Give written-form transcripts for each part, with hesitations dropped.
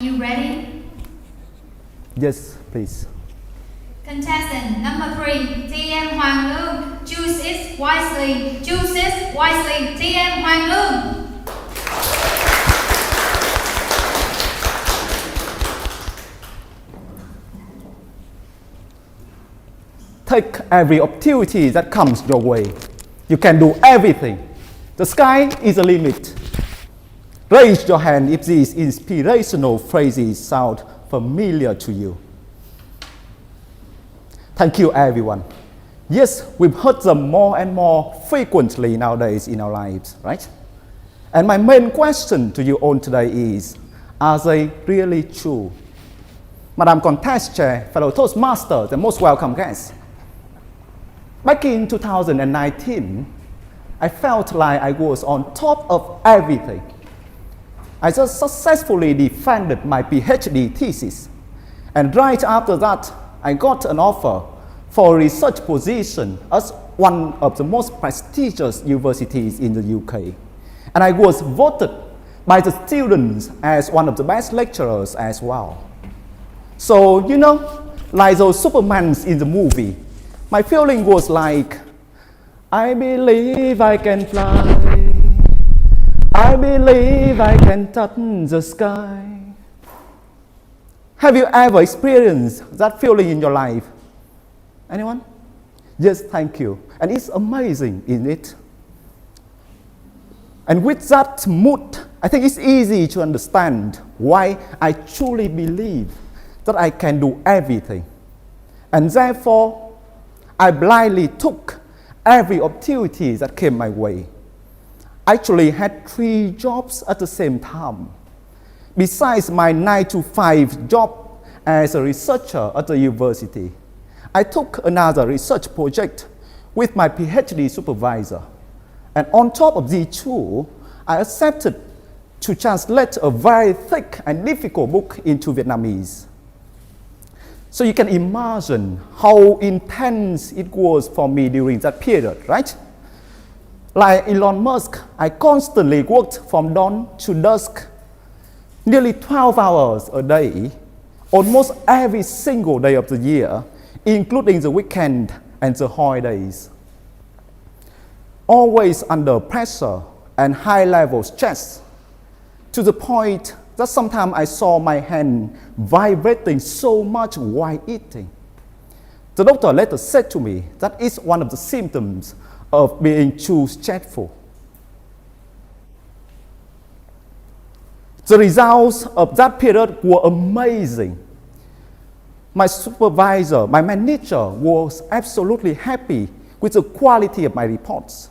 You ready? Yes, please. Contestant number 3, TM Hoàng Lương. Choose it wisely. Choose it wisely. TM Hoàng Lương. Take every opportunity that comes your way. You can do everything. The sky is the limit. Raise your hand if these inspirational phrases sound familiar to you. Thank you, everyone. Yes, we've heard them more and more frequently nowadays in our lives, right? And my main question to you all today is, are they really true? Madam Contest Chair, fellow Toastmasters, and most welcome guests. Back in 2019, I felt like I was on top of everything. I just successfully defended my PhD thesis. And right after that, I got an offer for a research position at one of the most prestigious universities in the UK. And I was voted by the students as one of the best lecturers as well. So, you know, like those Supermans in the movie, my feeling was like, I believe I can fly. I believe I can touch the sky. Have you ever experienced that feeling in your life? Anyone? Yes, thank you. And it's amazing, isn't it? And with that mood, I think it's easy to understand why I truly believe that I can do everything. And therefore, I blindly took every opportunity that came my way. I actually had 3 jobs at the same time. Besides my 9-to-5 job as a researcher at the university, I took another research project with my PhD supervisor. And on top of these 2, I accepted to translate a very thick and difficult book into Vietnamese. So you can imagine how intense it was for me during that period, right? Like Elon Musk, I constantly worked from dawn to dusk, nearly 12 hours a day, almost every single day of the year, including the weekend and the holidays. Always under pressure and high-level stress, to the point that sometimes I saw my hand vibrating so much while eating. The doctor later said to me that it's one of the symptoms of being too stressful. The results of that period were amazing. My supervisor, my manager was absolutely happy with the quality of my reports.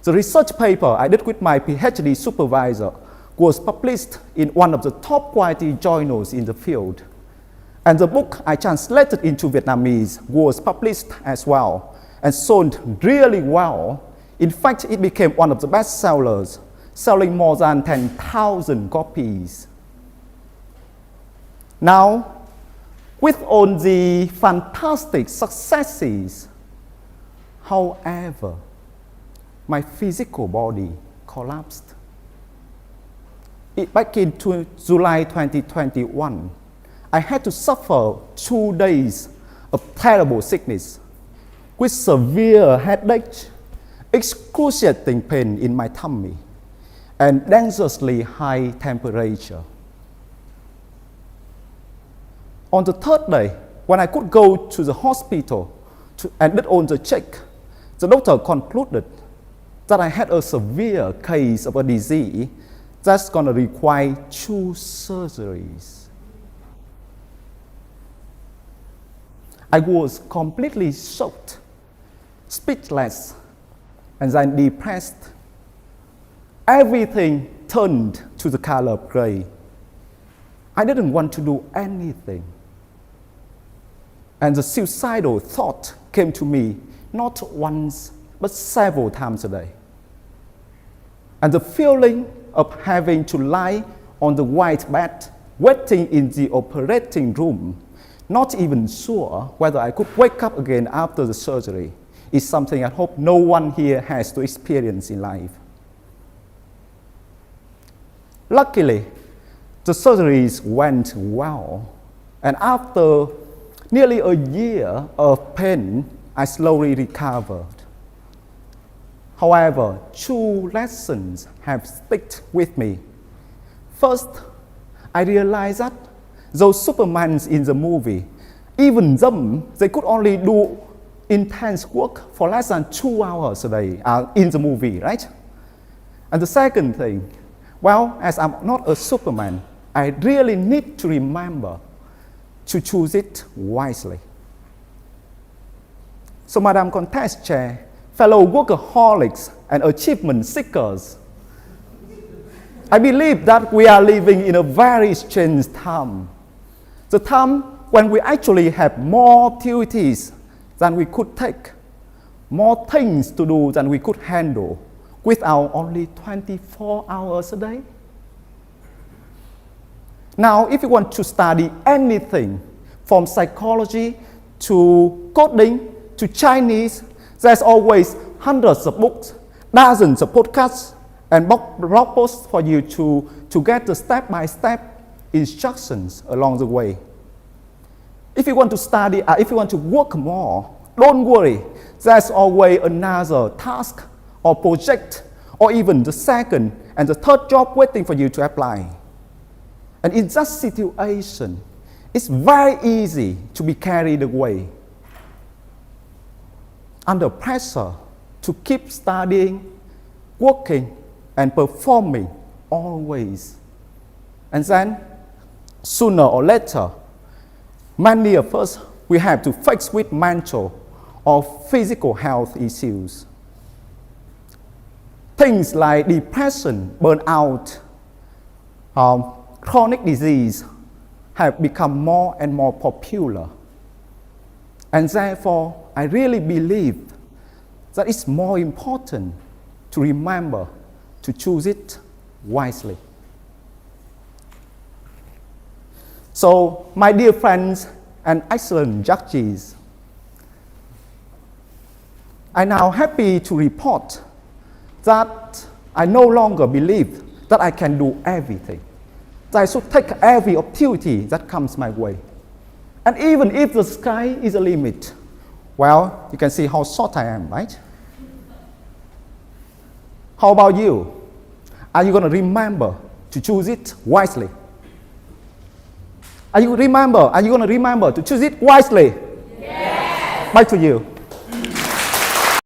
The research paper I did with my PhD supervisor was published in one of the top quality journals in the field. And the book I translated into Vietnamese was published as well and sold really well. In fact, it became one of the best sellers, selling more than 10,000 copies. Now, with all the fantastic successes, however, my physical body collapsed. Back in July 2021, I had to suffer 2 days of terrible sickness with severe headache, excruciating pain in my tummy, and dangerously high temperature. On the 3rd day, when I could go to the hospital and did all the check, the doctor concluded that I had a severe case of a disease that's going to require 2 surgeries. I was completely shocked, speechless, and then depressed. Everything turned to the color of gray. I didn't want to do anything. And the suicidal thought came to me not once, but several times a day. And the feeling of having to lie on the white bed, waiting in the operating room, not even sure whether I could wake up again after the surgery, is something I hope no one here has to experience in life. Luckily, The surgeries went well, and after nearly a year of pain, I slowly recovered. However, two lessons have stuck with me. First, I realized that those Supermans in the movie, even them, they could only do intense work for less than 2 hours a day in the movie, right? And the second thing, well, as I'm not a Superman, I really need to remember to choose it wisely. So, Madam Contest Chair, fellow workaholics and achievement seekers, I believe that we are living in a very strange time. The time when we actually have more duties than we could take, more things to do than we could handle with our only 24 hours a day. Now, if you want to study anything from psychology to coding to Chinese, there's always hundreds of books, dozens of podcasts, and blog posts for you to get the step-by-step instructions along the way. If you want to study, if you want to work more, don't worry. There's always another task or project or even the second and the third job waiting for you to apply. And in that situation, it's very easy to be carried away under pressure to keep studying, working, and performing always. And then, sooner or later, many of us will have to face with mental or physical health issues. Things like depression, burnout, chronic disease have become more and more popular. And therefore, I really believe that it's more important to remember to choose it wisely. So, my dear friends and excellent judges, I'm now happy to report that I no longer believe that I can do everything, that I should take every opportunity that comes my way. And even if the sky is a limit, well, you can see how short I am, right? How about you? Are you going to remember to choose it wisely? Are you going to remember to choose it wisely? Yes. Back to you.